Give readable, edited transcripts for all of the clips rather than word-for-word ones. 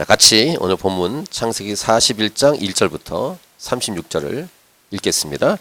자, 같이 오늘 본문 창세기 41장 1절부터 36절을 읽겠습니다.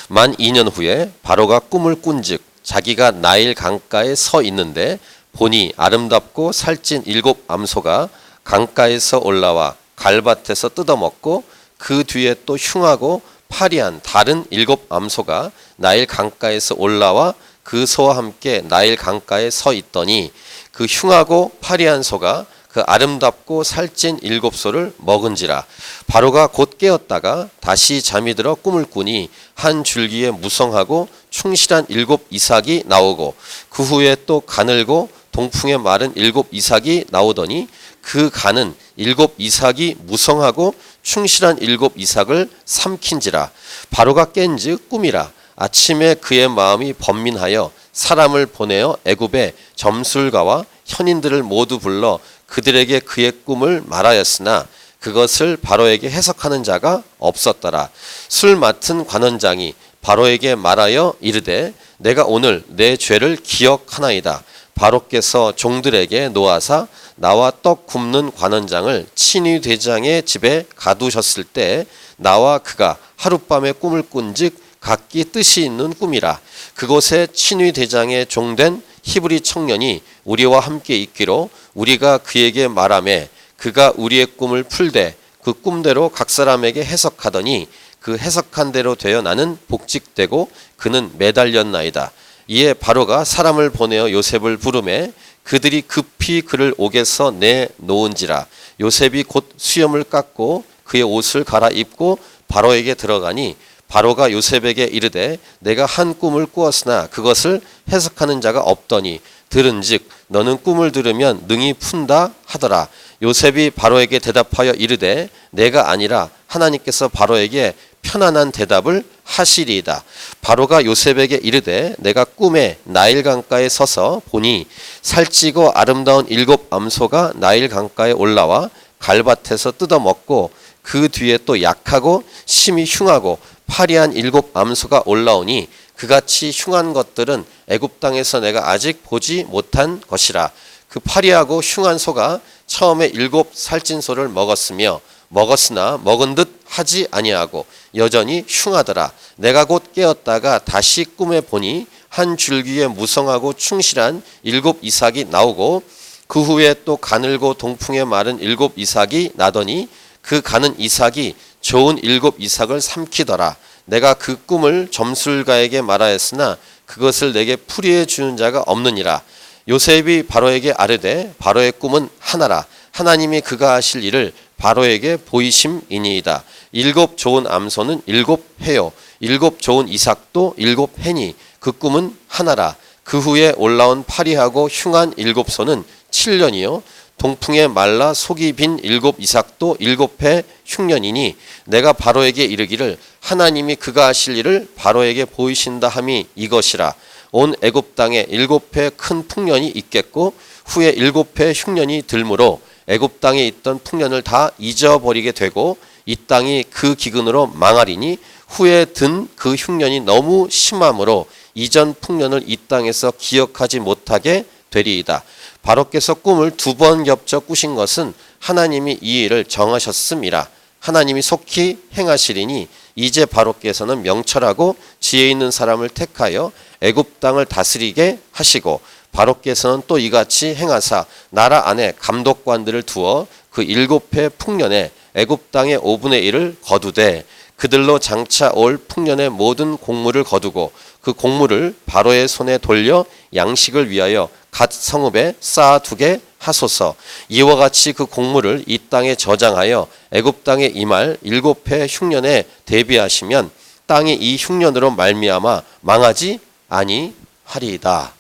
만 2년 후에 바로가 꿈을 꾼즉 자기가 나일 강가에 서 있는데 보니 아름답고 살찐 7 암소가 강가에서 올라와 갈밭에서 뜯어먹고 그 뒤에 또 흉하고 파리한 다른 7 암소가 나일 강가에서 올라와 그 소와 함께 나일 강가에 서 있더니 그 흉하고 파리한 소가 그 아름답고 살찐 7 소를 먹은지라. 바로가 곧 깨었다가 다시 잠이 들어 꿈을 꾸니 한 줄기에 무성하고 충실한 7 이삭이 나오고 그 후에 또 가늘고 동풍에 마른 7 이삭이 나오더니 그 가는 7 이삭이 무성하고 충실한 7 이삭을 삼킨지라. 바로가 깬즉 꿈이라. 아침에 그의 마음이 번민하여 사람을 보내어 애굽의 점술가와 현인들을 모두 불러 그들에게 그의 꿈을 말하였으나 그것을 바로에게 해석하는 자가 없었더라. 술 맡은 관원장이 바로에게 말하여 이르되 내가 오늘 내 죄를 기억하나이다. 바로께서 종들에게 노하사 나와 떡 굽는 관원장을 친위 대장의 집에 가두셨을 때 나와 그가 하룻밤에 꿈을 꾼즉 각기 뜻이 있는 꿈이라. 그곳에 친위 대장의 종된 히브리 청년이 우리와 함께 있기로 우리가 그에게 말하매 그가 우리의 꿈을 풀되 그 꿈대로 각 사람에게 해석하더니 그 해석한 대로 되어 나는 복직되고 그는 매달렸나이다. 이에 바로가 사람을 보내어 요셉을 부르매 그들이 급히 그를 옥에서 내놓은지라. 요셉이 곧 수염을 깎고 그의 옷을 갈아입고 바로에게 들어가니 바로가 요셉에게 이르되 내가 한 꿈을 꾸었으나 그것을 해석하는 자가 없더니 들은즉 너는 꿈을 들으면 능히 푼다 하더라. 요셉이 바로에게 대답하여 이르되 내가 아니라 하나님께서 바로에게 편안한 대답을 하시리이다. 바로가 요셉에게 이르되 내가 꿈에 나일 강가에 서서 보니 살찌고 아름다운 7 암소가 나일 강가에 올라와 갈밭에서 뜯어먹고 그 뒤에 또 약하고 심히 흉하고 파리한 7 암소가 올라오니 그같이 흉한 것들은 애굽 땅에서 내가 아직 보지 못한 것이라. 그 파리하고 흉한 소가 처음에 7 살찐 소를 먹었으나 먹은 듯 하지 아니하고 여전히 흉하더라. 내가 곧 깨었다가 다시 꿈에 보니 한 줄기에 무성하고 충실한 7 이삭이 나오고 그 후에 또 가늘고 동풍에 마른 7 이삭이 나더니 그 가는 이삭이 좋은 7 이삭을 삼키더라. 내가 그 꿈을 점술가에게 말하였으나 그것을 내게 풀이해 주는 자가 없느니라. 요셉이 바로에게 아뢰되 바로의 꿈은 하나라. 하나님이 그가 하실 일을 바로에게 보이심이니이다. 7 좋은 암소는 7 해요. 7 좋은 이삭도 7 해니 그 꿈은 하나라. 그 후에 올라온 파리하고 흉한 7 소는 7년이요. 동풍에 말라 속이 빈 7 이삭도 7해 흉년이니 내가 바로에게 이르기를 하나님이 그가 하실 일을 바로에게 보이신다 함이 이것이라. 온 애굽 땅에 7해 큰 풍년이 있겠고 후에 7해 흉년이 들므로 애굽 땅에 있던 풍년을 다 잊어버리게 되고 이 땅이 그 기근으로 망하리니 후에 든 그 흉년이 너무 심함으로 이전 풍년을 이 땅에서 기억하지 못하게 되리이다. 바로께서 꿈을 2번 겹쳐 꾸신 것은 하나님이 이 일을 정하셨음이라. 하나님이 속히 행하시리니 이제 바로께서는 명철하고 지혜 있는 사람을 택하여 애굽 땅을 다스리게 하시고 바로께서는 또 이같이 행하사 나라 안에 감독관들을 두어 그 7해 풍년에 애굽 땅의 5분의 1을 거두되 그들로 장차 올 풍년의 모든 곡물을 거두고 그 곡물을 바로의 손에 돌려 양식을 위하여 갓 성읍에 쌓아두게 하소서. 이와 같이 그 곡물을 이 땅에 저장하여 애굽 땅에 임할 7해 흉년에 대비하시면 땅이 이 흉년으로 말미암아 망하지 아니하리이다.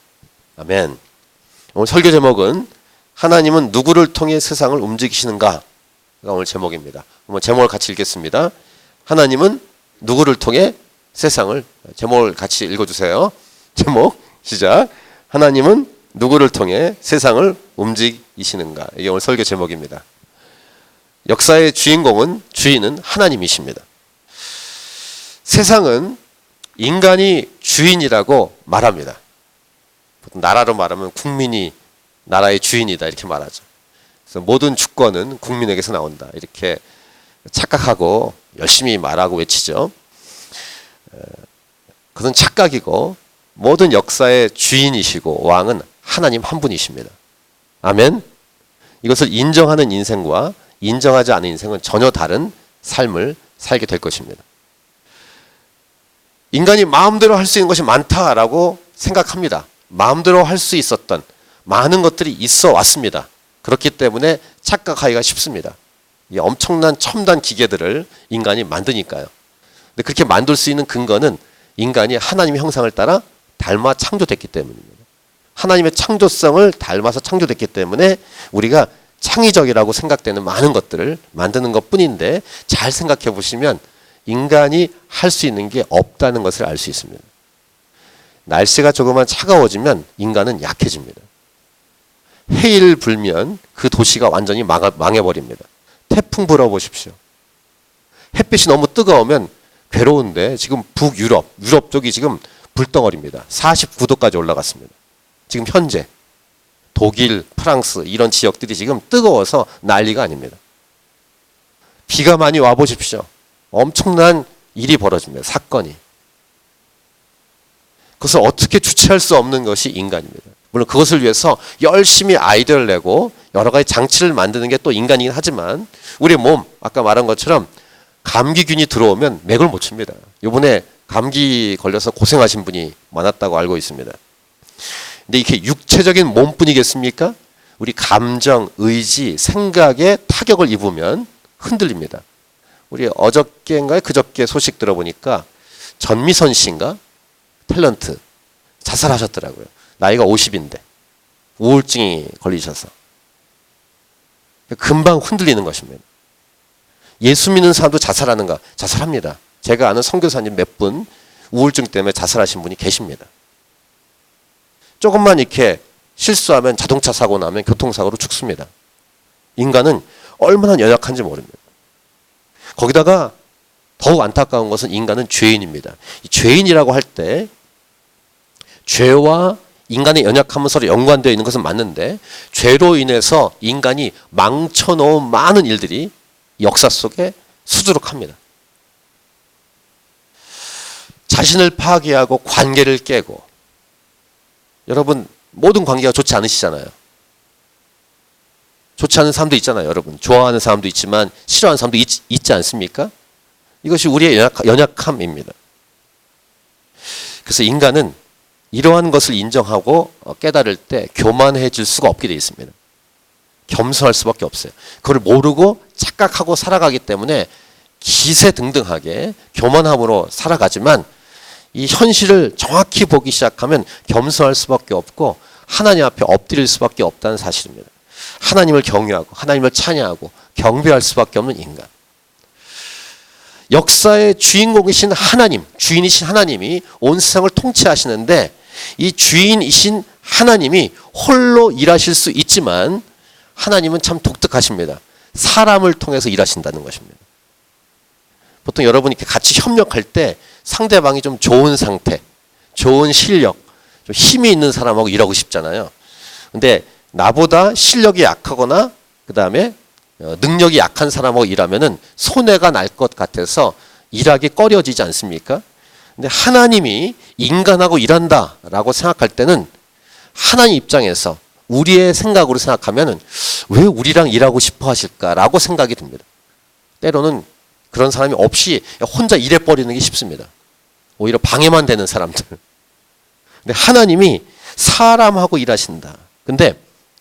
아멘. 오늘 설교 제목은 하나님은 누구를 통해 세상을 움직이시는가? 가 오늘 제목입니다. 한번 제목을 같이 읽겠습니다. 하나님은 누구를 통해 세상을, 제목을 같이 읽어주세요. 제목 시작. 하나님은 누구를 통해 세상을 움직이시는가? 이게 오늘 설교 제목입니다. 역사의 주인은 하나님이십니다. 세상은 인간이 주인이라고 말합니다. 나라로 말하면 국민이 나라의 주인이다 이렇게 말하죠. 그래서 모든 주권은 국민에게서 나온다. 이렇게 착각하고 열심히 말하고 외치죠. 그것은 착각이고 모든 역사의 주인이시고 왕은 하나님 한 분이십니다. 아멘. 이것을 인정하는 인생과 인정하지 않은 인생은 전혀 다른 삶을 살게 될 것입니다. 인간이 마음대로 할 수 있는 것이 많다라고 생각합니다. 마음대로 할 수 있었던 많은 것들이 있어 왔습니다. 그렇기 때문에 착각하기가 쉽습니다. 이 엄청난 첨단 기계들을 인간이 만드니까요. 근데 그렇게 만들 수 있는 근거는 인간이 하나님의 형상을 따라 닮아 창조됐기 때문입니다. 하나님의 창조성을 닮아서 창조됐기 때문에 우리가 창의적이라고 생각되는 많은 것들을 만드는 것뿐인데 잘 생각해 보시면 인간이 할 수 있는 게 없다는 것을 알 수 있습니다. 날씨가 조금만 차가워지면 인간은 약해집니다. 해일 불면 그 도시가 완전히 망해버립니다. 태풍 불어보십시오. 햇빛이 너무 뜨거우면 괴로운데 지금 북유럽, 유럽 쪽이 지금 불덩어리입니다. 49도까지 올라갔습니다. 지금 현재 독일, 프랑스 이런 지역들이 지금 뜨거워서 난리가 아닙니다. 비가 많이 와보십시오. 엄청난 일이 벌어집니다. 사건이. 그것을 어떻게 주체할 수 없는 것이 인간입니다. 물론 그것을 위해서 열심히 아이디어를 내고 여러 가지 장치를 만드는 게 또 인간이긴 하지만 우리 몸, 아까 말한 것처럼 감기균이 들어오면 맥을 못 칩니다. 이번에 감기 걸려서 고생하신 분이 많았다고 알고 있습니다. 근데 이렇게 육체적인 몸뿐이겠습니까? 우리 감정, 의지, 생각에 타격을 입으면 흔들립니다. 우리 어저께인가요? 그저께 소식 들어보니까 전미선 씨인가? 탤런트 자살하셨더라고요. 나이가 50인데 우울증이 걸리셔서 금방 흔들리는 것입니다. 예수 믿는 사람도 자살하는가? 자살합니다. 제가 아는 선교사님 몇 분 우울증 때문에 자살하신 분이 계십니다. 조금만 이렇게 실수하면 자동차 사고 나면 교통사고로 죽습니다. 인간은 얼마나 연약한지 모릅니다. 거기다가 더욱 안타까운 것은 인간은 죄인입니다. 이 죄인이라고 할 때 죄와 인간의 연약함은 서로 연관되어 있는 것은 맞는데 죄로 인해서 인간이 망쳐놓은 많은 일들이 역사 속에 수두룩합니다. 자신을 파괴하고 관계를 깨고 여러분 모든 관계가 좋지 않으시잖아요. 좋지 않은 사람도 있잖아요. 여러분 좋아하는 사람도 있지만 싫어하는 사람도 있지 않습니까? 이것이 우리의 연약함입니다. 그래서 인간은 이러한 것을 인정하고 깨달을 때 교만해질 수가 없게 되어 있습니다. 겸손할 수밖에 없어요. 그걸 모르고 착각하고 살아가기 때문에 기세등등하게 교만함으로 살아가지만 이 현실을 정확히 보기 시작하면 겸손할 수밖에 없고 하나님 앞에 엎드릴 수밖에 없다는 사실입니다. 하나님을 경외하고 하나님을 찬양하고 경배할 수밖에 없는 인간. 역사의 주인공이신 하나님, 주인이신 하나님이 온 세상을 통치하시는데 이 주인이신 하나님이 홀로 일하실 수 있지만 하나님은 참 독특하십니다. 사람을 통해서 일하신다는 것입니다. 보통 여러분이 이렇게 같이 협력할 때 상대방이 좀 좋은 상태, 좋은 실력, 좀 힘이 있는 사람하고 일하고 싶잖아요. 근데 나보다 실력이 약하거나 그 다음에 능력이 약한 사람하고 일하면은 손해가 날 것 같아서 일하기 꺼려지지 않습니까? 근데 하나님이 인간하고 일한다라고 생각할 때는 하나님 입장에서 우리의 생각으로 생각하면은 왜 우리랑 일하고 싶어 하실까라고 생각이 듭니다. 때로는 그런 사람이 없이 혼자 일해버리는 게 쉽습니다. 오히려 방해만 되는 사람들. 근데 하나님이 사람하고 일하신다. 근데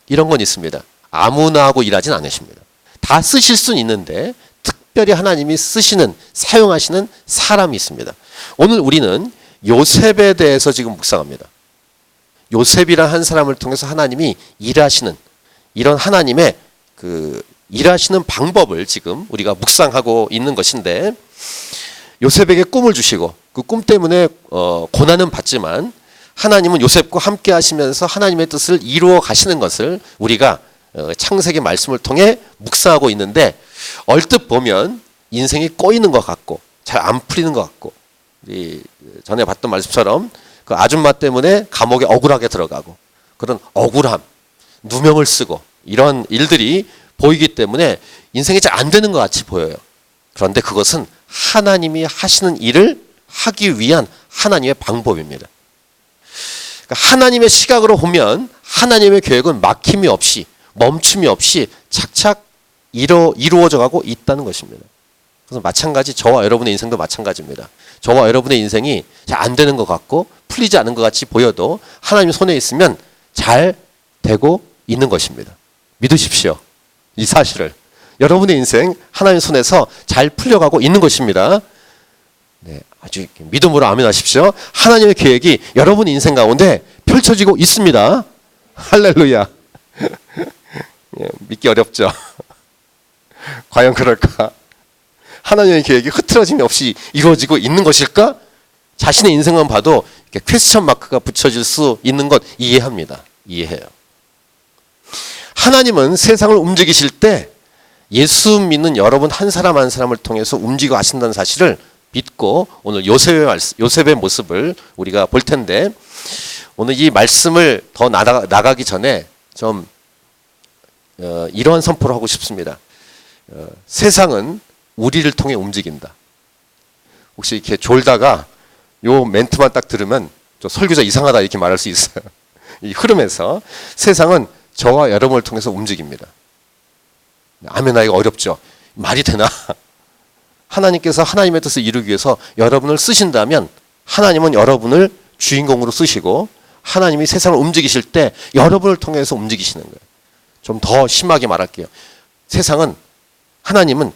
이런 건 있습니다. 아무나 하고 일하진 않으십니다. 다 쓰실 수는 있는데 특별히 하나님이 쓰시는, 사용하시는 사람이 있습니다. 오늘 우리는 요셉에 대해서 지금 묵상합니다. 요셉이란 한 사람을 통해서 하나님이 일하시는 이런 하나님의 그 일하시는 방법을 지금 우리가 묵상하고 있는 것인데 요셉에게 꿈을 주시고 그 꿈 때문에 고난은 받지만 하나님은 요셉과 함께 하시면서 하나님의 뜻을 이루어 가시는 것을 우리가 창세기 말씀을 통해 묵상하고 있는데 얼뜻 보면 인생이 꼬이는 것 같고 잘 안 풀리는 것 같고 우리 전에 봤던 말씀처럼 그 아줌마 때문에 감옥에 억울하게 들어가고 그런 억울함, 누명을 쓰고 이런 일들이 보이기 때문에 인생이 잘 안 되는 것 같이 보여요. 그런데 그것은 하나님이 하시는 일을 하기 위한 하나님의 방법입니다. 그러니까 하나님의 시각으로 보면 하나님의 계획은 막힘이 없이 멈춤이 없이 착착 이루어져 가고 있다는 것입니다. 그래서 마찬가지 저와 여러분의 인생도 마찬가지입니다. 저와 여러분의 인생이 잘 안 되는 것 같고 풀리지 않은 것 같이 보여도 하나님 손에 있으면 잘 되고 있는 것입니다. 믿으십시오. 이 사실을. 여러분의 인생 하나님 손에서 잘 풀려가고 있는 것입니다. 네, 아주 믿음으로 아멘 하십시오. 하나님의 계획이 여러분의 인생 가운데 펼쳐지고 있습니다. 할렐루야. 예, 믿기 어렵죠. 과연 그럴까? 하나님의 계획이 흐트러짐이 없이 이루어지고 있는 것일까? 자신의 인생만 봐도 퀘스천 마크가 붙여질 수 있는 것 이해합니다. 이해해요. 하나님은 세상을 움직이실 때 예수 믿는 여러분 한 사람 한 사람을 통해서 움직여 하신다는 사실을 믿고 오늘 요셉의 모습을 우리가 볼 텐데, 오늘 이 말씀을 더 나가기 전에 좀 이러한 선포를 하고 싶습니다. 세상은 우리를 통해 움직인다. 혹시 이렇게 졸다가 요 멘트만 딱 들으면 저 설교자 이상하다 이렇게 말할 수 있어요. 이 흐름에서 세상은 저와 여러분을 통해서 움직입니다. 아멘 하기가 어렵죠. 말이 되나? 하나님께서 하나님의 뜻을 이루기 위해서 여러분을 쓰신다면 하나님은 여러분을 주인공으로 쓰시고 하나님이 세상을 움직이실 때 여러분을 통해서 움직이시는 거예요. 좀 더 심하게 말할게요. 하나님은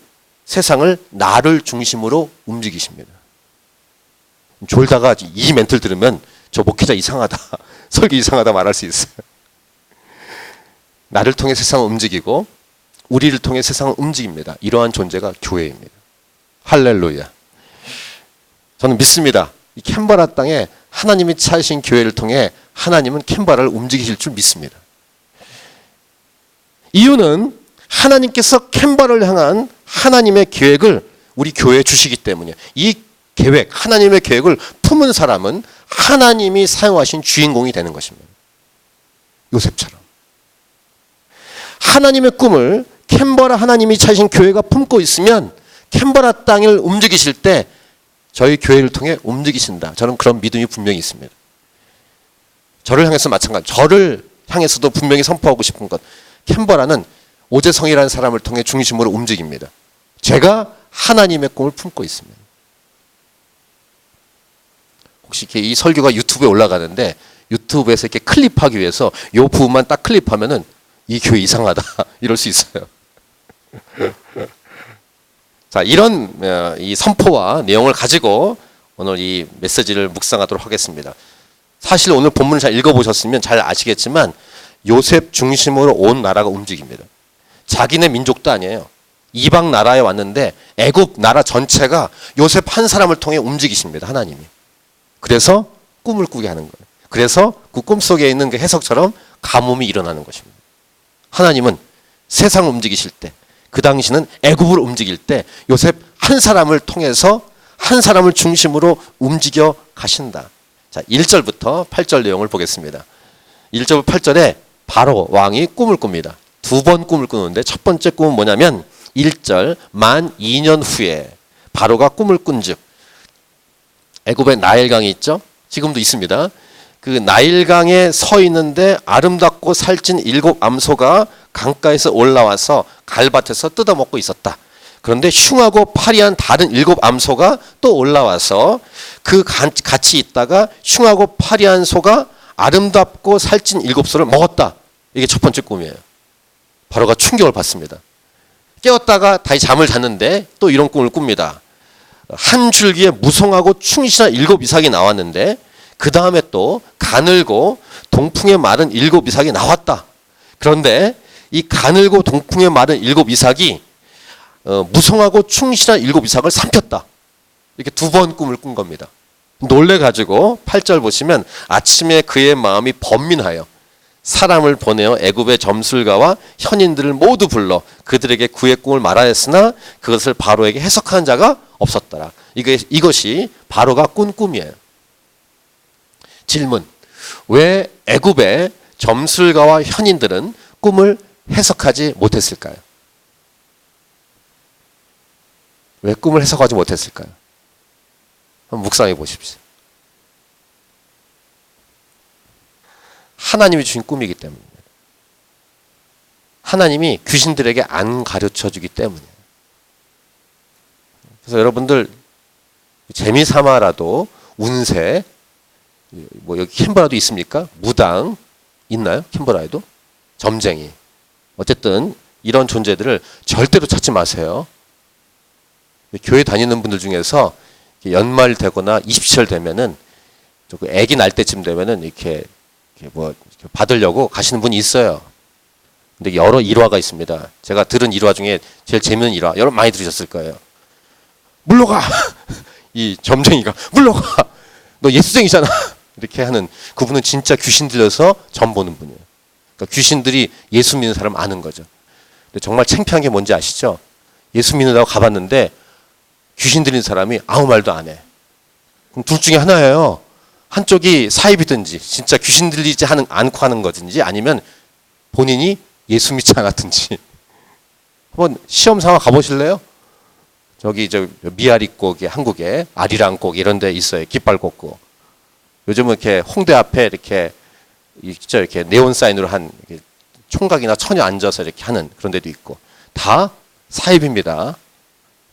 세상을 나를 중심으로 움직이십니다. 졸다가 이 멘트를 들으면 저 목회자 이상하다, 설교 이상하다 말할 수 있어요. 나를 통해 세상을 움직이고 우리를 통해 세상을 움직입니다. 이러한 존재가 교회입니다. 할렐루야. 저는 믿습니다. 이 캔버라 땅에 하나님이 찾으신 교회를 통해 하나님은 캔버라를 움직이실 줄 믿습니다. 이유는 하나님께서 캔버라를 향한 하나님의 계획을 우리 교회에 주시기 때문이에요. 이 계획, 하나님의 계획을 품은 사람은 하나님이 사용하신 주인공이 되는 것입니다. 요셉처럼. 하나님의 꿈을 캔버라 하나님이 찾으신 교회가 품고 있으면 캔버라 땅을 움직이실 때 저희 교회를 통해 움직이신다. 저는 그런 믿음이 분명히 있습니다. 저를 향해서 마찬가지. 저를 향해서도 분명히 선포하고 싶은 것. 캔버라는 오재성이라는 사람을 통해 중심으로 움직입니다. 제가 하나님의 꿈을 품고 있습니다. 혹시 이렇게 이 설교가 유튜브에 올라가는데 유튜브에서 이렇게 클립하기 위해서 이 부분만 딱 클립하면은 이 교회 이상하다 이럴 수 있어요. 자, 이런 이 선포와 내용을 가지고 오늘 이 메시지를 묵상하도록 하겠습니다. 사실 오늘 본문을 잘 읽어보셨으면 잘 아시겠지만 요셉 중심으로 온 나라가 움직입니다. 자기네 민족도 아니에요. 이방 나라에 왔는데 애굽 나라 전체가 요셉 한 사람을 통해 움직이십니다. 하나님이. 그래서 꿈을 꾸게 하는 거예요. 그래서 그 꿈속에 있는 그 해석처럼 가뭄이 일어나는 것입니다. 하나님은 세상을 움직이실 때, 그 당시는 애굽을 움직일 때 요셉 한 사람을 통해서 한 사람을 중심으로 움직여 가신다. 자, 1절부터 8절 내용을 보겠습니다. 1절 8절에 바로 왕이 꿈을 꿉니다. 두 번 꿈을 꾸는데 첫 번째 꿈은 뭐냐면 1절 만 2년 후에 바로가 꿈을 꾼즉, 애굽에 나일강이 있죠? 지금도 있습니다. 그 나일강에 서 있는데 아름답고 살찐 7 암소가 강가에서 올라와서 갈밭에서 뜯어먹고 있었다. 그런데 흉하고 파리한 다른 7 암소가 또 올라와서 그 같이 있다가 흉하고 파리한 소가 아름답고 살찐 7소를 먹었다. 이게 첫 번째 꿈이에요. 바로가 충격을 받습니다. 깨었다가 다시 잠을 잤는데 또 이런 꿈을 꿉니다. 한 줄기에 무성하고 충실한 7 이삭이 나왔는데 그 다음에 또 가늘고 동풍에 마른 7 이삭이 나왔다. 그런데 이 가늘고 동풍에 마른 7 이삭이 무성하고 충실한 7 이삭을 삼켰다. 이렇게 두 번 꿈을 꾼 겁니다. 놀래가지고 8절 보시면 아침에 그의 마음이 번민하여 사람을 보내어 애굽의 점술가와 현인들을 모두 불러 그들에게 그의 꿈을 말하였으나 그것을 바로에게 해석하는 자가 없었더라. 이것이 바로가 꾼 꿈이에요. 질문. 왜 애굽의 점술가와 현인들은 꿈을 해석하지 못했을까요? 왜 꿈을 해석하지 못했을까요? 한번 묵상해 보십시오. 하나님이 주신 꿈이기 때문입니다. 하나님이 귀신들에게 안 가르쳐 주기 때문이에요. 그래서 여러분들 재미삼아라도 운세, 뭐 여기 캔버라도 있습니까? 무당 있나요? 캔버라에도? 점쟁이. 어쨌든 이런 존재들을 절대로 찾지 마세요. 교회 다니는 분들 중에서 연말 되거나 20절 되면은 아기 날 때쯤 되면은 이렇게 뭐 받으려고 가시는 분이 있어요. 근데 여러 일화가 있습니다. 제가 들은 일화 중에 제일 재밌는 일화, 여러분 많이 들으셨을 거예요. 물러가! 이 점쟁이가 물러가! 너 예수쟁이잖아! 이렇게 하는 그분은 진짜 귀신 들려서 점 보는 분이에요. 그러니까 귀신들이 예수 믿는 사람 아는 거죠. 근데 정말 창피한 게 뭔지 아시죠? 예수 믿는다고 가봤는데 귀신 들린 사람이 아무 말도 안 해. 그럼 둘 중에 하나예요. 한쪽이 사입이든지 진짜 귀신 들리지 않고 하는 거든지 아니면 본인이 예수 믿지 않았든지. 한번 시험 삼아 가보실래요? 저기 미아리 꼭이 한국에 아리랑 꼭 이런 데 있어요. 깃발 꽂고. 요즘은 이렇게 홍대 앞에 이렇게 있죠. 이렇게 네온 사인으로 한 총각이나 처녀 앉아서 이렇게 하는 그런 데도 있고. 다 사입입니다.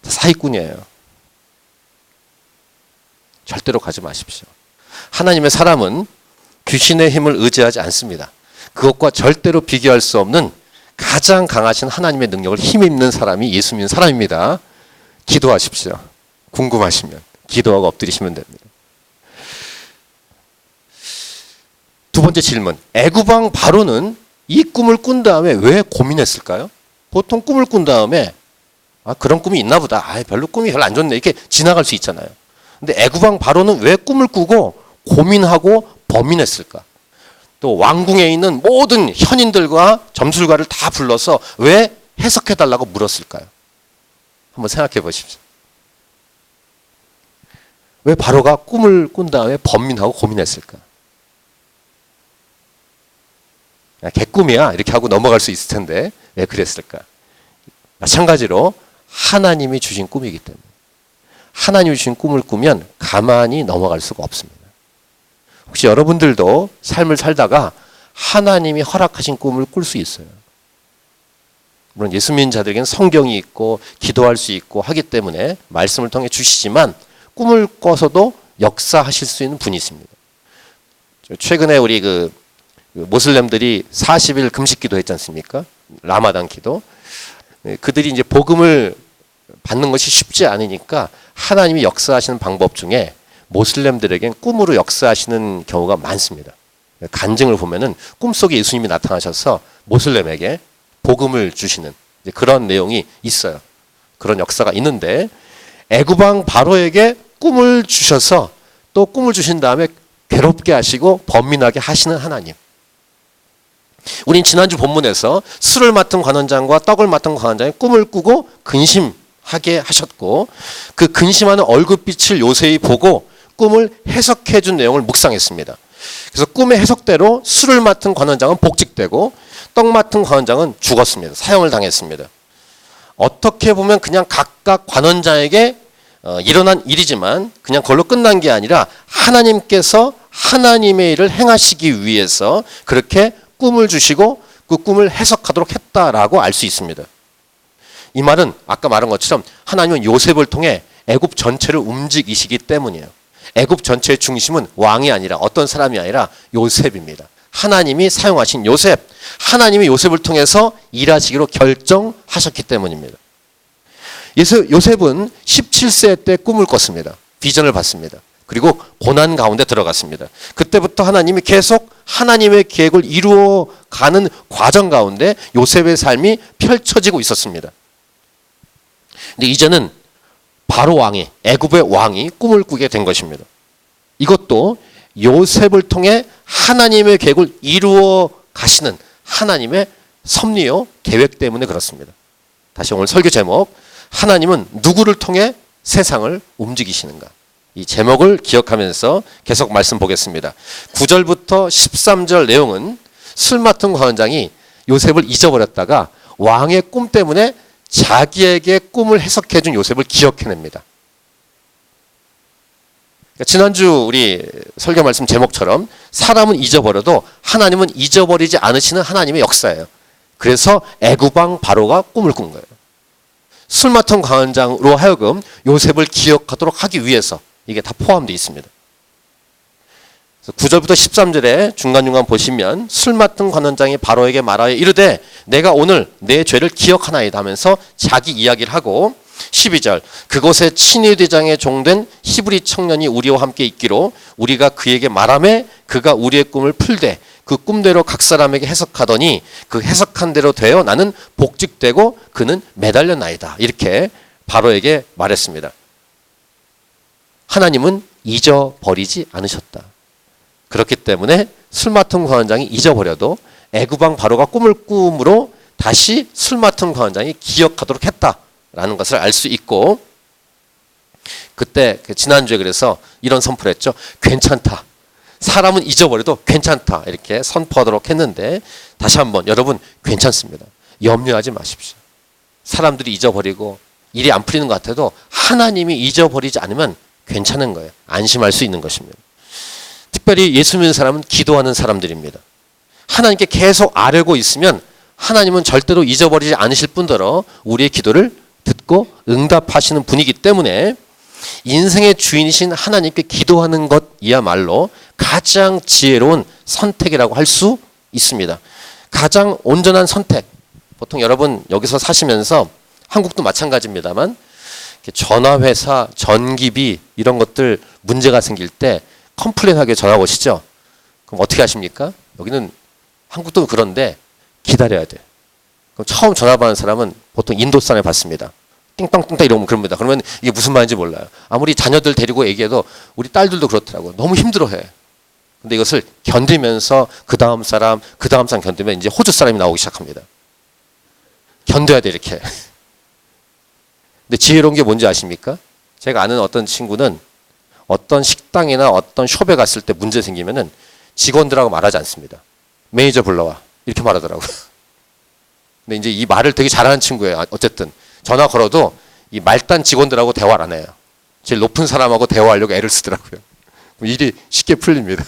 사입꾼이에요. 절대로 가지 마십시오. 하나님의 사람은 귀신의 힘을 의지하지 않습니다. 그것과 절대로 비교할 수 없는 가장 강하신 하나님의 능력을 힘입는 사람이 예수 믿는 사람입니다. 기도하십시오. 궁금하시면 기도하고 엎드리시면 됩니다. 두 번째 질문. 애굽왕 바로는 이 꿈을 꾼 다음에 왜 고민했을까요? 보통 꿈을 꾼 다음에 그런 꿈이 있나 보다. 꿈이 별로 안 좋네. 이렇게 지나갈 수 있잖아요. 근데 애굽왕 바로는 왜 꿈을 꾸고 고민하고 범인했을까? 또 왕궁에 있는 모든 현인들과 점술가를 다 불러서 왜 해석해달라고 물었을까요? 한번 생각해 보십시오. 왜 바로가 꿈을 꾼 다음에 범민하고 고민했을까? 개꿈이야 이렇게 하고 넘어갈 수 있을 텐데 왜 그랬을까? 마찬가지로 하나님이 주신 꿈이기 때문에 하나님이 주신 꿈을 꾸면 가만히 넘어갈 수가 없습니다. 혹시 여러분들도 삶을 살다가 하나님이 허락하신 꿈을 꿀 수 있어요. 물론 예수 믿는 자들에게는 성경이 있고 기도할 수 있고 하기 때문에 말씀을 통해 주시지만 꿈을 꿔서도 역사하실 수 있는 분이 있습니다. 최근에 우리 모슬렘들이 40일 금식 기도 했지 않습니까? 라마단 기도. 그들이 이제 복음을 받는 것이 쉽지 않으니까 하나님이 역사하시는 방법 중에 모슬렘들에겐 꿈으로 역사하시는 경우가 많습니다. 간증을 보면은 꿈속에 예수님이 나타나셔서 모슬렘에게 복음을 주시는 그런 내용이 있어요. 그런 역사가 있는데 애굽왕 바로에게 꿈을 주셔서 또 꿈을 주신 다음에 괴롭게 하시고 범민하게 하시는 하나님. 우린 지난주 본문에서 술을 맡은 관원장과 떡을 맡은 관원장이 꿈을 꾸고 근심하게 하셨고 그 근심하는 얼굴빛을 요셉이 보고 꿈을 해석해 준 내용을 묵상했습니다. 그래서 꿈의 해석대로 술을 맡은 관원장은 복직되고 떡 맡은 관원장은 죽었습니다. 사형을 당했습니다. 어떻게 보면 그냥 각각 관원장에게 일어난 일이지만 그냥 그걸로 끝난 게 아니라 하나님께서 하나님의 일을 행하시기 위해서 그렇게 꿈을 주시고 그 꿈을 해석하도록 했다라고 알 수 있습니다. 이 말은 아까 말한 것처럼 하나님은 요셉을 통해 애굽 전체를 움직이시기 때문이에요. 애굽 전체의 중심은 왕이 아니라 어떤 사람이 아니라 요셉입니다. 하나님이 사용하신 요셉, 하나님이 요셉을 통해서 일하시기로 결정하셨기 때문입니다. 요셉은 17세 때 꿈을 꿨습니다. 비전을 봤습니다. 그리고 고난 가운데 들어갔습니다. 그때부터 하나님이 계속 하나님의 계획을 이루어가는 과정 가운데 요셉의 삶이 펼쳐지고 있었습니다. 근데 이제는 바로 왕이, 애굽의 왕이 꿈을 꾸게 된 것입니다. 이것도 요셉을 통해 하나님의 계획을 이루어 가시는 하나님의 섭리요 계획 때문에 그렇습니다. 다시 오늘 설교 제목, 하나님은 누구를 통해 세상을 움직이시는가? 이 제목을 기억하면서 계속 말씀 보겠습니다. 9절부터 13절 내용은 술 맡은 관원장이 요셉을 잊어버렸다가 왕의 꿈 때문에 자기에게 꿈을 해석해 준 요셉을 기억해냅니다. 그러니까 지난주 우리 설교 말씀 제목처럼 사람은 잊어버려도 하나님은 잊어버리지 않으시는 하나님의 역사예요. 그래서 애굽왕 바로가 꿈을 꾼 거예요. 술 맡은 관원장으로 하여금 요셉을 기억하도록 하기 위해서 이게 다 포함되어 있습니다. 9절부터 13절에 중간중간 보시면 술 맡은 관원장이 바로에게 말하여 이르되 내가 오늘 내 죄를 기억하나이다 하면서 자기 이야기를 하고 12절 그곳에 친위대장의 종된 히브리 청년이 우리와 함께 있기로 우리가 그에게 말하매 그가 우리의 꿈을 풀되 그 꿈대로 각 사람에게 해석하더니 그 해석한 대로 되어 나는 복직되고 그는 매달렸나이다. 이렇게 바로에게 말했습니다. 하나님은 잊어버리지 않으셨다. 그렇기 때문에 술 맡은 관원장이 잊어버려도 애굽왕 바로가 꿈을 꿈으로 다시 술 맡은 관원장이 기억하도록 했다라는 것을 알 수 있고 그때 지난주에 그래서 이런 선포를 했죠. 괜찮다. 사람은 잊어버려도 괜찮다. 이렇게 선포하도록 했는데 다시 한번 여러분 괜찮습니다. 염려하지 마십시오. 사람들이 잊어버리고 일이 안 풀리는 것 같아도 하나님이 잊어버리지 않으면 괜찮은 거예요. 안심할 수 있는 것입니다. 특별히 예수 믿는 사람은 기도하는 사람들입니다. 하나님께 계속 아뢰고 있으면 하나님은 절대로 잊어버리지 않으실 뿐더러 우리의 기도를 듣고 응답하시는 분이기 때문에 인생의 주인이신 하나님께 기도하는 것이야말로 가장 지혜로운 선택이라고 할 수 있습니다. 가장 온전한 선택. 보통 여러분 여기서 사시면서 한국도 마찬가지입니다만 전화회사, 전기비 이런 것들 문제가 생길 때 컴플레인하게 전화 오시죠? 그럼 어떻게 하십니까? 여기는 한국도 그런데 기다려야 돼. 그럼 처음 전화 받는 사람은 보통 인도산에 받습니다. 띵땅띵땅 이러면 그럽니다. 그러면 이게 무슨 말인지 몰라요. 아무리 자녀들 데리고 얘기해도 우리 딸들도 그렇더라고요. 너무 힘들어해. 근데 이것을 견디면서 그 다음 사람 견디면 이제 호주 사람이 나오기 시작합니다. 견뎌야 돼 이렇게. 근데 지혜로운 게 뭔지 아십니까? 제가 아는 어떤 친구는 어떤 식당이나 어떤 숍에 갔을 때 문제 생기면은 직원들하고 말하지 않습니다. 매니저 불러와. 이렇게 말하더라고요. 근데 이제 이 말을 되게 잘하는 친구예요. 어쨌든 전화 걸어도 이 말단 직원들하고 대화를 안 해요. 제일 높은 사람하고 대화하려고 애를 쓰더라고요. 일이 쉽게 풀립니다.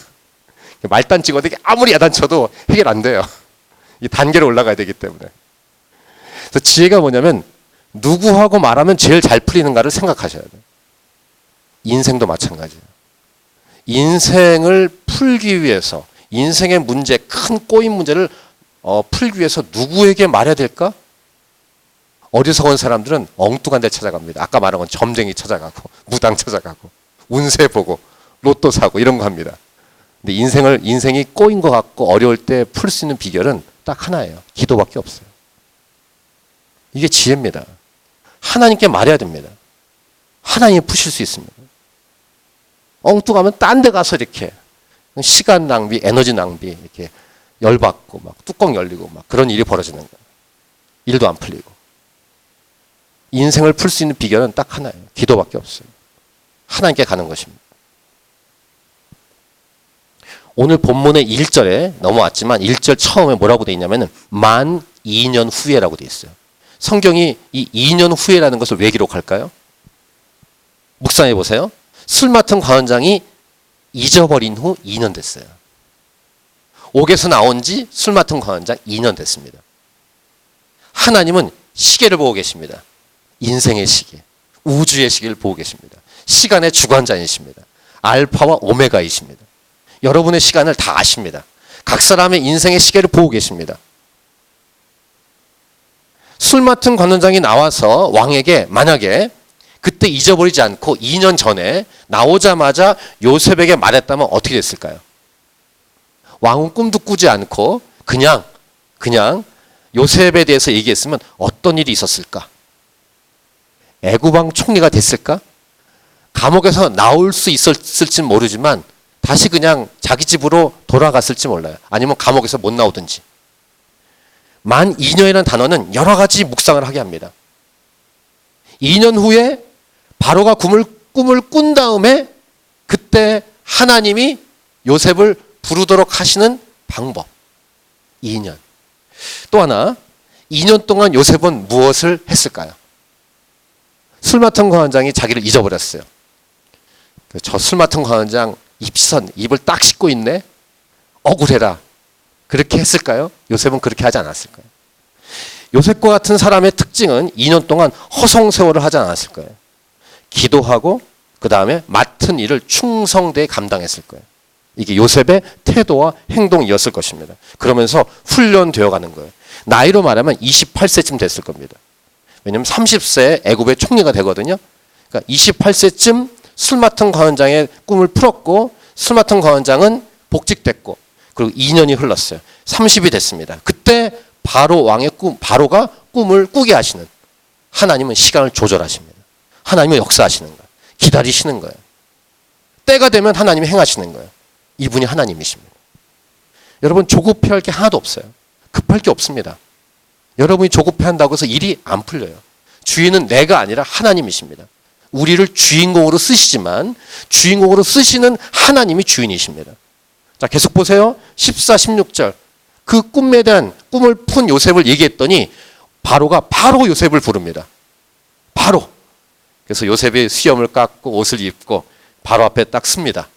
말단 직원들이 아무리 야단쳐도 해결 안 돼요. 이 단계로 올라가야 되기 때문에. 그래서 지혜가 뭐냐면 누구하고 말하면 제일 잘 풀리는가를 생각하셔야 돼요. 인생도 마찬가지예요. 인생을 풀기 위해서 인생의 문제, 큰 꼬인 문제를 풀기 위해서 누구에게 말해야 될까? 어리석은 사람들은 엉뚱한 데 찾아갑니다. 아까 말한 건 점쟁이 찾아가고 무당 찾아가고 운세 보고 로또 사고 이런 거 합니다. 근데 인생이 꼬인 것 같고 어려울 때 풀 수 있는 비결은 딱 하나예요. 기도밖에 없어요. 이게 지혜입니다. 하나님께 말해야 됩니다. 하나님이 푸실 수 있습니다. 엉뚱하면 딴 데 가서 이렇게 시간 낭비, 에너지 낭비, 이렇게 열받고 막 뚜껑 열리고 막 그런 일이 벌어지는 거예요. 일도 안 풀리고. 인생을 풀 수 있는 비결은 딱 하나예요. 기도밖에 없어요. 하나님께 가는 것입니다. 오늘 본문의 1절에 넘어왔지만 1절 처음에 뭐라고 되어 있냐면 만 2년 후에라고 되어 있어요. 성경이 이 2년 후에라는 것을 왜 기록할까요? 묵상해 보세요. 술 맡은 관원장이 잊어버린 후 2년 됐어요. 옥에서 나온 지 술 맡은 관원장 2년 됐습니다. 하나님은 시계를 보고 계십니다. 인생의 시계, 우주의 시계를 보고 계십니다. 시간의 주관자이십니다. 알파와 오메가이십니다. 여러분의 시간을 다 아십니다. 각 사람의 인생의 시계를 보고 계십니다. 술 맡은 관원장이 나와서 왕에게 만약에 그때 잊어버리지 않고 2년 전에 나오자마자 요셉에게 말했다면 어떻게 됐을까요? 왕은 꿈도 꾸지 않고 그냥 요셉에 대해서 얘기했으면 어떤 일이 있었을까? 애굽왕 총리가 됐을까? 감옥에서 나올 수 있었을지는 모르지만 다시 그냥 자기 집으로 돌아갔을지 몰라요. 아니면 감옥에서 못 나오든지. 만 2년이라는 단어는 여러 가지 묵상을 하게 합니다. 2년 후에 바로가 꿈을 꾼 다음에 그때 하나님이 요셉을 부르도록 하시는 방법. 2년. 또 하나, 2년 동안 요셉은 무엇을 했을까요? 술 맡은 관원장이 자기를 잊어버렸어요. 저 술 맡은 관원장 입을 딱 씻고 있네? 억울해라. 그렇게 했을까요? 요셉은 그렇게 하지 않았을까요? 요셉과 같은 사람의 특징은 2년 동안 허송세월을 하지 않았을 거예요. 기도하고 그 다음에 맡은 일을 충성되게 감당했을 거예요. 이게 요셉의 태도와 행동이었을 것입니다. 그러면서 훈련되어 가는 거예요. 나이로 말하면 28세쯤 됐을 겁니다. 왜냐하면 30세에 애굽의 총리가 되거든요. 그러니까 28세쯤 술 맡은 관원장의 꿈을 풀었고 술 맡은 관원장은 복직됐고 그리고 2년이 흘렀어요. 30이 됐습니다. 그때 바로가 꿈을 꾸게 하시는, 하나님은 시간을 조절하십니다. 하나님은 역사하시는 거예요. 기다리시는 거예요. 때가 되면 하나님이 행하시는 거예요. 이분이 하나님이십니다. 여러분, 조급해할 게 하나도 없어요. 급할 게 없습니다. 여러분이 조급해한다고 해서 일이 안 풀려요. 주인은 내가 아니라 하나님이십니다. 우리를 주인공으로 쓰시지만 주인공으로 쓰시는 하나님이 주인이십니다. 자, 계속 보세요. 14, 16절. 그 꿈에 대한 꿈을 푼 요셉을 얘기했더니 바로가 바로 요셉을 부릅니다. 바로. 그래서 요셉이 수염을 깎고 옷을 입고 바로 앞에 딱 씁니다.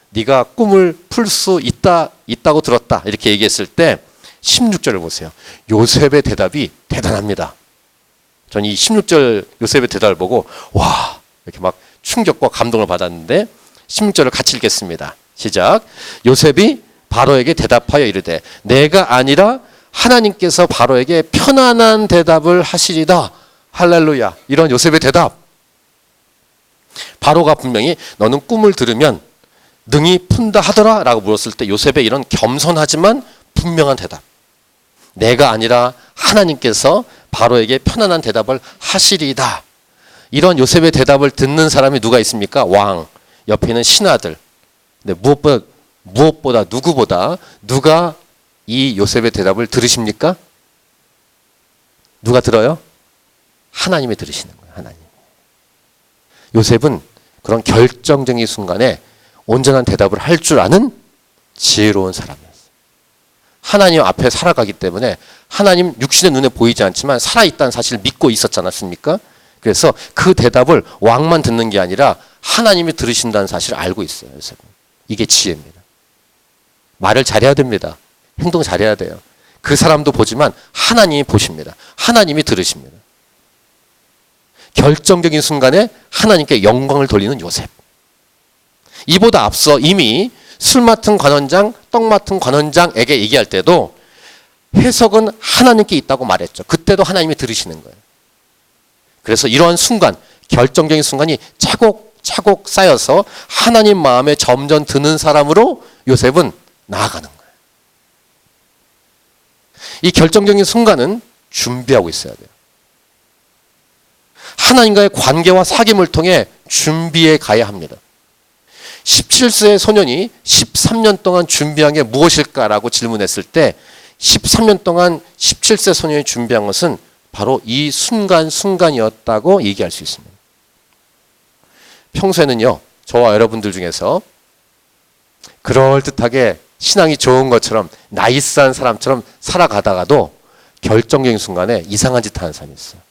네가 꿈을 풀 수 있다고 들었다. 이렇게 얘기했을 때 16절을 보세요. 요셉의 대답이 대단합니다. 전 이 16절 요셉의 대답을 보고 와, 이렇게 막 충격과 감동을 받았는데 16절을 같이 읽겠습니다. 시작. 요셉이 바로에게 대답하여 이르되 내가 아니라 하나님께서 바로에게 편안한 대답을 하시리다. 할렐루야. 이런 요셉의 대답. 바로가 분명히 너는 꿈을 들으면 능히 푼다 하더라 라고 물었을 때 요셉의 이런 겸손하지만 분명한 대답. 내가 아니라 하나님께서 바로에게 편안한 대답을 하시리다. 이런 요셉의 대답을 듣는 사람이 누가 있습니까? 왕. 옆에 있는 신하들. 근데 무엇보다 누가 이 요셉의 대답을 들으십니까? 누가 들어요? 하나님이 들으시는 거예요. 하나님. 요셉은 그런 결정적인 순간에 온전한 대답을 할 줄 아는 지혜로운 사람이었어요. 하나님 앞에 살아가기 때문에 하나님 육신의 눈에 보이지 않지만 살아있다는 사실을 믿고 있었지 않았습니까? 그래서 그 대답을 왕만 듣는 게 아니라 하나님이 들으신다는 사실을 알고 있어요. 요셉은. 이게 지혜입니다. 말을 잘해야 됩니다. 행동 잘해야 돼요. 그 사람도 보지만 하나님이 보십니다. 하나님이 들으십니다. 결정적인 순간에 하나님께 영광을 돌리는 요셉. 이보다 앞서 이미 술 맡은 관원장, 떡 맡은 관원장에게 얘기할 때도 해석은 하나님께 있다고 말했죠. 그때도 하나님이 들으시는 거예요. 그래서 이러한 순간, 결정적인 순간이 차곡차곡 쌓여서 하나님 마음에 점점 드는 사람으로 요셉은 나아가는 거예요. 이 결정적인 순간은 준비하고 있어야 돼요. 하나님과의 관계와 사귐을 통해 준비해 가야 합니다. 17세의 소년이 13년 동안 준비한 게 무엇일까라고 질문했을 때 13년 동안 17세 소년이 준비한 것은 바로 이 순간이었다고 얘기할 수 있습니다. 평소에는요, 저와 여러분들 중에서 그럴듯하게 신앙이 좋은 것처럼 나이스한 사람처럼 살아가다가도 결정적인 순간에 이상한 짓 하는 사람이 있어요.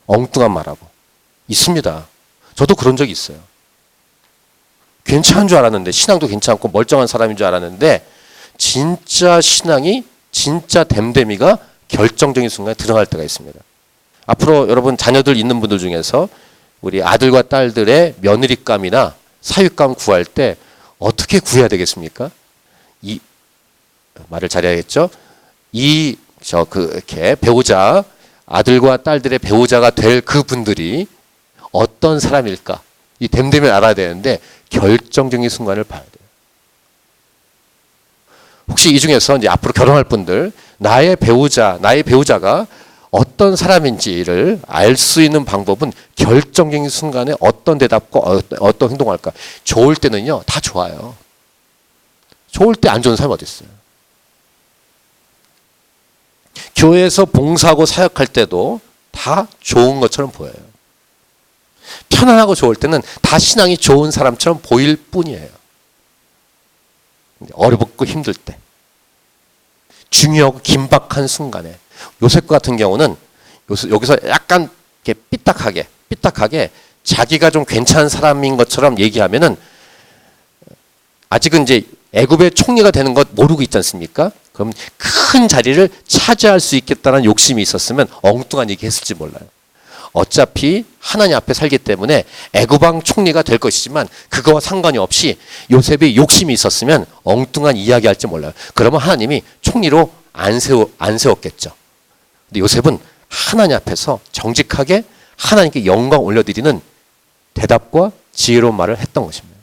엉뚱한 말하고. 있습니다. 저도 그런 적이 있어요. 괜찮은 줄 알았는데, 신앙도 괜찮고 멀쩡한 사람인 줄 알았는데 진짜 신앙이, 진짜 됨됨이가 결정적인 순간에 드러날 때가 있습니다. 앞으로 여러분 자녀들 있는 분들 중에서 우리 아들과 딸들의 며느리감이나 사윗감 구할 때 어떻게 구해야 되겠습니까? 이 말을 잘해야겠죠? 이렇게 배우자, 아들과 딸들의 배우자가 될 그분들이 어떤 사람일까? 이 됨됨이를 알아야 되는데 결정적인 순간을 봐야 돼요. 혹시 이 중에서 이제 앞으로 결혼할 분들, 나의 배우자가 어떤 사람인지를 알 수 있는 방법은 결정적인 순간에 어떤 대답과 어떤 행동을 할까? 좋을 때는요, 다 좋아요. 좋을 때 안 좋은 사람이 어디 있어요? 교회에서 봉사하고 사역할 때도 다 좋은 것처럼 보여요. 편안하고 좋을 때는 다 신앙이 좋은 사람처럼 보일 뿐이에요. 어렵고 힘들 때, 중요하고 긴박한 순간에, 요셉 같은 경우는 여기서 약간 이렇게 삐딱하게 자기가 좀 괜찮은 사람인 것처럼 얘기하면은 아직은 이제 애굽의 총리가 되는 것 모르고 있지 않습니까? 그럼 큰 자리를 차지할 수 있겠다는 욕심이 있었으면 엉뚱한 얘기 했을지 몰라요. 어차피 하나님 앞에 살기 때문에 애굽 왕 총리가 될 것이지만 그거와 상관이 없이 요셉이 욕심이 있었으면 엉뚱한 이야기 할지 몰라요. 그러면 하나님이 총리로 안 세웠겠죠. 근데 요셉은 하나님 앞에서 정직하게 하나님께 영광 올려드리는 대답과 지혜로운 말을 했던 것입니다.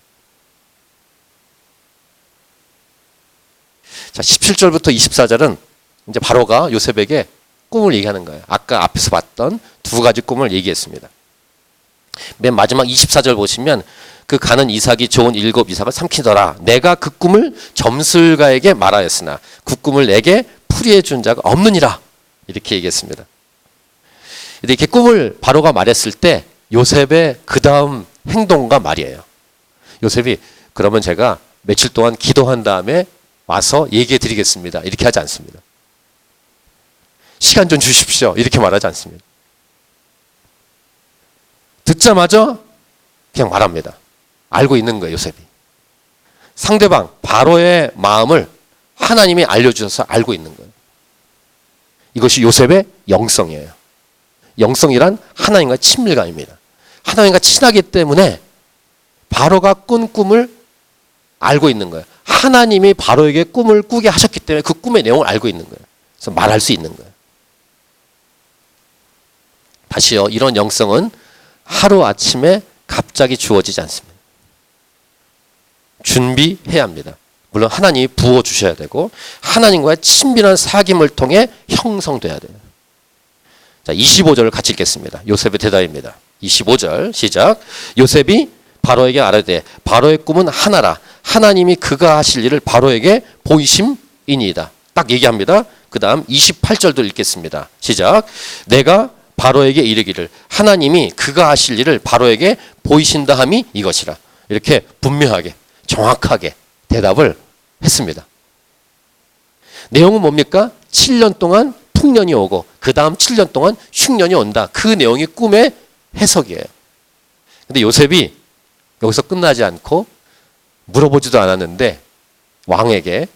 자, 17절부터 24절은 이제 바로가 요셉에게 꿈을 얘기하는 거예요. 아까 앞에서 봤던 두 가지 꿈을 얘기했습니다. 맨 마지막 24절 보시면 그 가는 이삭이 좋은 7 이삭을 삼키더라. 내가 그 꿈을 점술가에게 말하였으나 그 꿈을 내게 풀이해 준 자가 없느니라. 이렇게 얘기했습니다. 이렇게 꿈을 바로가 말했을 때 요셉의 그 다음 행동과 말이에요. 요셉이 그러면 제가 며칠 동안 기도한 다음에 와서 얘기해 드리겠습니다. 이렇게 하지 않습니다. 시간 좀 주십시오. 이렇게 말하지 않습니다. 듣자마자 그냥 말합니다. 알고 있는 거예요, 요셉이. 상대방 바로의 마음을 하나님이 알려주셔서 알고 있는 거예요. 이것이 요셉의 영성이에요. 영성이란 하나님과 친밀감입니다. 하나님과 친하기 때문에 바로가 꾼 꿈을 알고 있는 거예요. 하나님이 바로에게 꿈을 꾸게 하셨기 때문에 그 꿈의 내용을 알고 있는 거예요. 그래서 말할 수 있는 거예요. 다시요, 이런 영성은 하루아침에 갑자기 주어지지 않습니다. 준비해야 합니다. 물론 하나님이 부어주셔야 되고 하나님과의 친밀한 사귐을 통해 형성돼야 돼요. 자, 25절을 같이 읽겠습니다. 요셉의 대답입니다. 25절 시작. 요셉이 바로에게 아뢰되 바로의 꿈은 하나라. 하나님이 그가 하실 일을 바로에게 보이심이니이다. 딱 얘기합니다. 그 다음 28절도 읽겠습니다. 시작. 내가 바로에게 이르기를 하나님이 그가 하실 일을 바로에게 보이신다 함이 이것이라. 이렇게 분명하게 정확하게 대답을 했습니다. 내용은 뭡니까? 7년 동안 풍년이 오고 그 다음 7년 동안 흉년이 온다. 그 내용이 꿈의 해석이에요. 근데 요셉이 여기서 끝나지 않고 물어보지도 않았는데 왕에게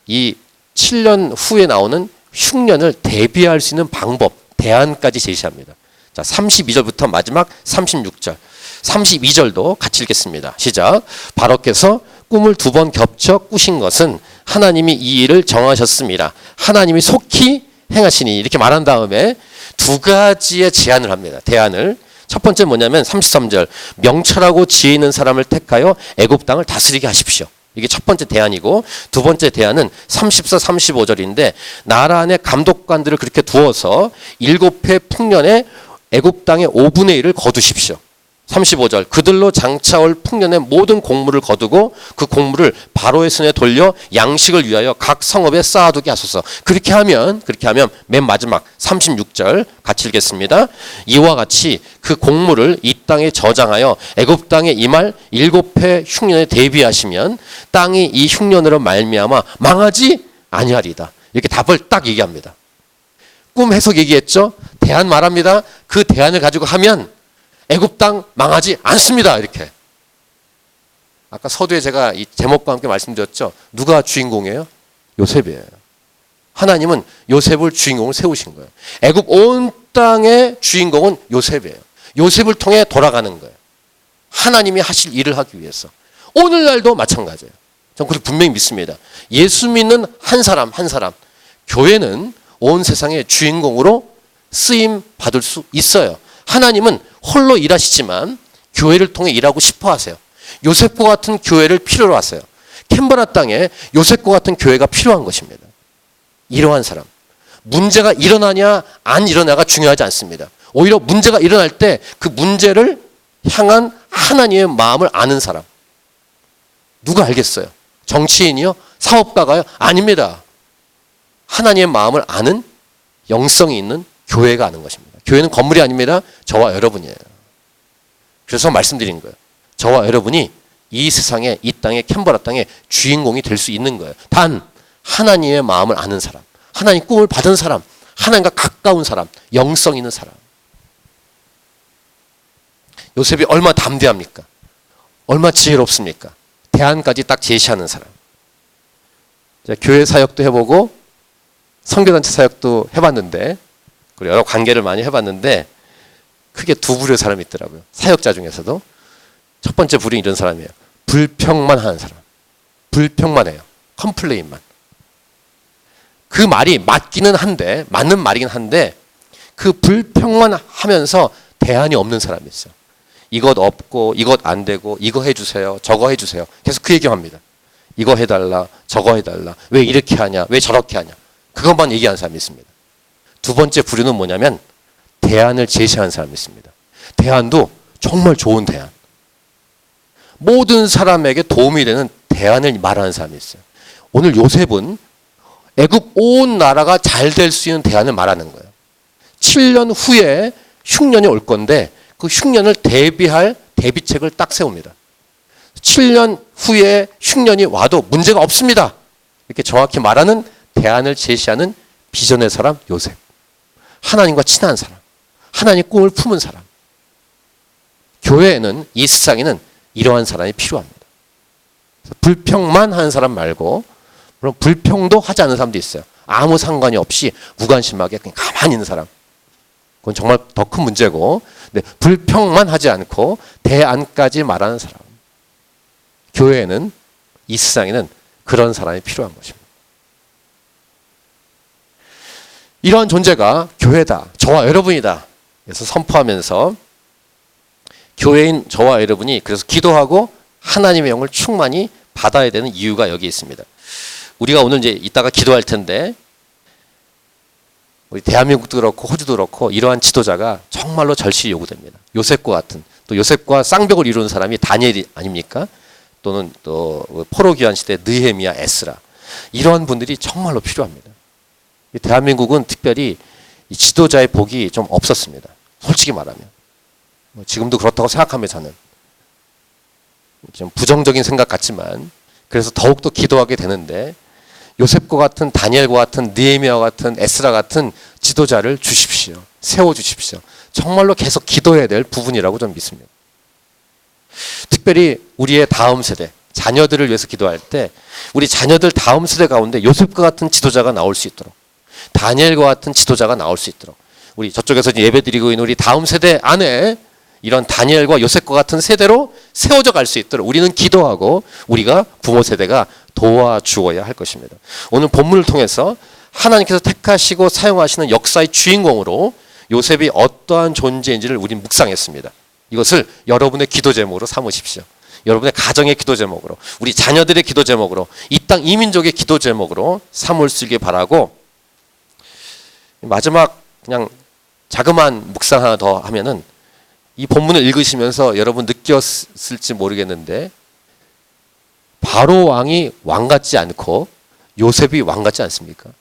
이 7년 후에 나오는 흉년을 대비할 수 있는 방법, 대안까지 제시합니다. 자, 32절부터 마지막 36절. 32절도 같이 읽겠습니다. 시작. 바로께서 꿈을 2번 겹쳐 꾸신 것은 하나님이 이 일을 정하셨습니다. 하나님이 속히 행하시니. 이렇게 말한 다음에 두 가지의 제안을 합니다. 대안을. 첫 번째 뭐냐면 33절. 명철하고 지혜 있는 사람을 택하여 애굽 땅을 다스리게 하십시오. 이게 첫 번째 대안이고, 두 번째 대안은 34, 35절인데 나라 안에 감독관들을 그렇게 두어서 7해 풍년에 애굽 땅의 5분의 1을 거두십시오. 35절. 그들로 장차올 풍년의 모든 곡물을 거두고 그 곡물을 바로의 손에 돌려 양식을 위하여 각 성읍에 쌓아두게 하소서. 그렇게 하면 맨 마지막 36절 같이 읽겠습니다. 이와 같이 그 곡물을 이 땅에 저장하여 애굽 땅에 임할 7해 흉년에 대비하시면 땅이 이 흉년으로 말미암아 망하지 아니하리다. 이렇게 답을 딱 얘기합니다. 꿈 해석 얘기했죠? 대안 말합니다. 그 대안을 가지고 하면 애굽 땅 망하지 않습니다. 이렇게. 아까 서두에 제가 이 제목과 함께 말씀드렸죠. 누가 주인공이에요? 요셉이에요. 하나님은 요셉을 주인공을 세우신 거예요. 애굽 온 땅의 주인공은 요셉이에요. 요셉을 통해 돌아가는 거예요. 하나님이 하실 일을 하기 위해서. 오늘날도 마찬가지예요. 저는 그걸 분명히 믿습니다. 예수 믿는 한 사람 교회는 온 세상의 주인공으로 쓰임 받을 수 있어요. 하나님은 홀로 일하시지만 교회를 통해 일하고 싶어 하세요. 요셉과 같은 교회를 필요로 하세요. 캔버라 땅에 요셉과 같은 교회가 필요한 것입니다. 이러한 사람. 문제가 일어나냐 안 일어나가 중요하지 않습니다. 오히려 문제가 일어날 때 그 문제를 향한 하나님의 마음을 아는 사람. 누가 알겠어요? 정치인이요? 사업가가요? 아닙니다. 하나님의 마음을 아는 영성이 있는 교회가 아는 것입니다. 교회는 건물이 아닙니다. 저와 여러분이에요. 그래서 말씀드린 거예요. 저와 여러분이 이 세상에, 이 땅에, 캔버라 땅에 주인공이 될 수 있는 거예요. 단 하나님의 마음을 아는 사람, 하나님 꿈을 받은 사람, 하나님과 가까운 사람, 영성 있는 사람. 요셉이 얼마나 담대합니까? 얼마나 지혜롭습니까? 대안까지 딱 제시하는 사람. 교회 사역도 해보고 선교단체 사역도 해봤는데, 그리고 여러 관계를 많이 해봤는데 크게 두 부류의 사람이 있더라고요. 사역자 중에서도. 첫 번째 부류는 이런 사람이에요. 불평만 하는 사람. 불평만 해요. 컴플레인만. 그 말이 맞기는 한데, 맞는 말이긴 한데 그 불평만 하면서 대안이 없는 사람이 있어요. 이것 없고 이것 안 되고 이거 해주세요. 저거 해주세요. 계속 그 얘기합니다. 이거 해달라. 저거 해달라. 왜 이렇게 하냐. 왜 저렇게 하냐. 그것만 얘기하는 사람이 있습니다. 두 번째 부류는 뭐냐면 대안을 제시하는 사람이 있습니다. 대안도 정말 좋은 대안. 모든 사람에게 도움이 되는 대안을 말하는 사람이 있어요. 오늘 요셉은 애굽 온 나라가 잘 될 수 있는 대안을 말하는 거예요. 7년 후에 흉년이 올 건데 그 흉년을 대비할 대비책을 딱 세웁니다. 7년 후에 흉년이 와도 문제가 없습니다. 이렇게 정확히 말하는 대안을 제시하는 비전의 사람 요셉. 하나님과 친한 사람. 하나님 꿈을 품은 사람. 교회에는, 이 세상에는 이러한 사람이 필요합니다. 불평만 하는 사람 말고, 물론 불평도 하지 않는 사람도 있어요. 아무 상관이 없이 무관심하게 그냥 가만히 있는 사람. 그건 정말 더 큰 문제고, 근데 불평만 하지 않고 대안까지 말하는 사람. 교회에는, 이 세상에는 그런 사람이 필요한 것입니다. 이러한 존재가 교회다. 저와 여러분이다. 그래서 선포하면서 교회인 저와 여러분이 그래서 기도하고 하나님의 영을 충만히 받아야 되는 이유가 여기 있습니다. 우리가 오늘 이제 이따가 기도할 텐데 우리 대한민국도 그렇고 호주도 그렇고 이러한 지도자가 정말로 절실히 요구됩니다. 요셉과 같은, 또 요셉과 쌍벽을 이루는 사람이 다니엘이 아닙니까? 또는 또 포로기환 시대 느헤미야, 에스라. 이러한 분들이 정말로 필요합니다. 대한민국은 특별히 이 지도자의 복이 좀 없었습니다. 솔직히 말하면. 지금도 그렇다고 생각하면 저는 좀 부정적인 생각 같지만 그래서 더욱더 기도하게 되는데 요셉과 같은, 다니엘과 같은, 느헤미야와 같은, 에스라 같은 지도자를 주십시오. 세워주십시오. 정말로 계속 기도해야 될 부분이라고 저는 믿습니다. 특별히 우리의 다음 세대, 자녀들을 위해서 기도할 때 우리 자녀들 다음 세대 가운데 요셉과 같은 지도자가 나올 수 있도록, 다니엘과 같은 지도자가 나올 수 있도록, 우리 저쪽에서 예배드리고 있는 우리 다음 세대 안에 이런 다니엘과 요셉과 같은 세대로 세워져 갈 수 있도록 우리는 기도하고 우리가 부모 세대가 도와주어야 할 것입니다. 오늘 본문을 통해서 하나님께서 택하시고 사용하시는 역사의 주인공으로 요셉이 어떠한 존재인지를 우린 묵상했습니다. 이것을 여러분의 기도 제목으로 삼으십시오. 여러분의 가정의 기도 제목으로, 우리 자녀들의 기도 제목으로, 이 땅 이민족의 기도 제목으로 삼을 수 있길 바라고, 마지막 그냥 자그마한 묵상 하나 더 하면은 이 본문을 읽으시면서 여러분 느꼈을지 모르겠는데 바로 왕이 왕 같지 않고 요셉이 왕 같지 않습니까?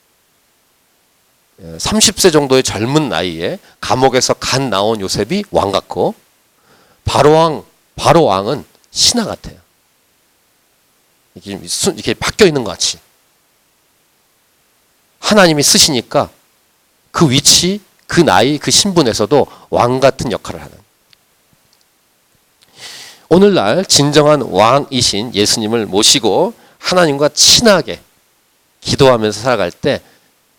30세 정도의 젊은 나이에 감옥에서 갓 나온 요셉이 왕 같고 바로 왕은 신하 같아요. 이렇게 바뀌어 있는 것 같이. 하나님이 쓰시니까 그 위치, 그 나이, 그 신분에서도 왕 같은 역할을 하는. 오늘날 진정한 왕이신 예수님을 모시고 하나님과 친하게 기도하면서 살아갈 때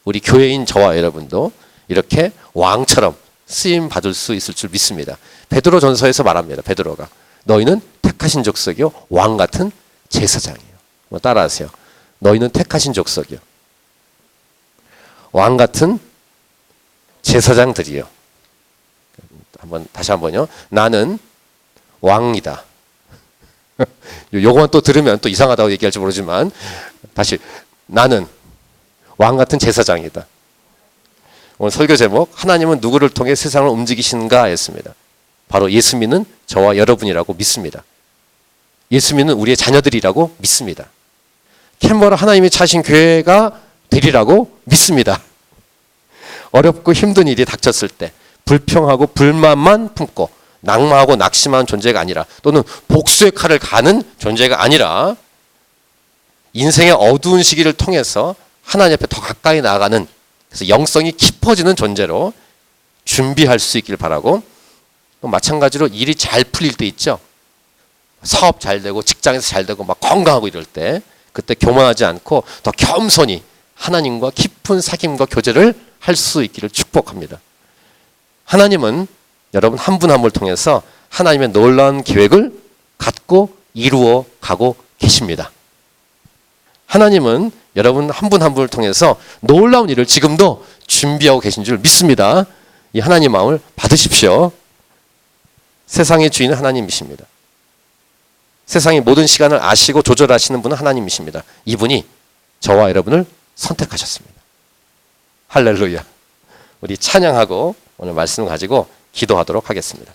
우리 교회인 저와 여러분도 이렇게 왕처럼 쓰임 받을 수 있을 줄 믿습니다. 베드로 전서에서 말합니다. 베드로가 너희는 택하신 족속이요 왕 같은 제사장이요. 따라하세요. 너희는 택하신 족속이요 왕 같은 제사장들이요. 다시 한번요. 나는 왕이다. 요거만 또 들으면 또 이상하다고 얘기할지 모르지만 다시 나는 왕 같은 제사장이다. 오늘 설교 제목 하나님은 누구를 통해 세상을 움직이시는가 였습니다. 바로 예수 믿는 저와 여러분이라고 믿습니다. 예수 믿는 우리의 자녀들이라고 믿습니다. 캔버라 하나님이 차신 교회가 되리라고 믿습니다. 어렵고 힘든 일이 닥쳤을 때 불평하고 불만만 품고 낙마하고 낙심하는 존재가 아니라, 또는 복수의 칼을 가는 존재가 아니라 인생의 어두운 시기를 통해서 하나님 앞에 더 가까이 나아가는 그래서 영성이 깊어지는 존재로 준비할 수 있길 바라고, 마찬가지로 일이 잘 풀릴 때 있죠. 사업 잘 되고 직장에서 잘 되고 막 건강하고 이럴 때, 그때 교만하지 않고 더 겸손히 하나님과 깊은 사귐과 교제를 할 수 있기를 축복합니다. 하나님은 여러분 한 분 한 분을 통해서 하나님의 놀라운 계획을 갖고 이루어 가고 계십니다. 하나님은 여러분 한 분 한 분을 통해서 놀라운 일을 지금도 준비하고 계신 줄 믿습니다. 이 하나님 마음을 받으십시오. 세상의 주인은 하나님이십니다. 세상의 모든 시간을 아시고 조절하시는 분은 하나님이십니다. 이분이 저와 여러분을 선택하셨습니다. 할렐루야. 우리 찬양하고 오늘 말씀을 가지고 기도하도록 하겠습니다.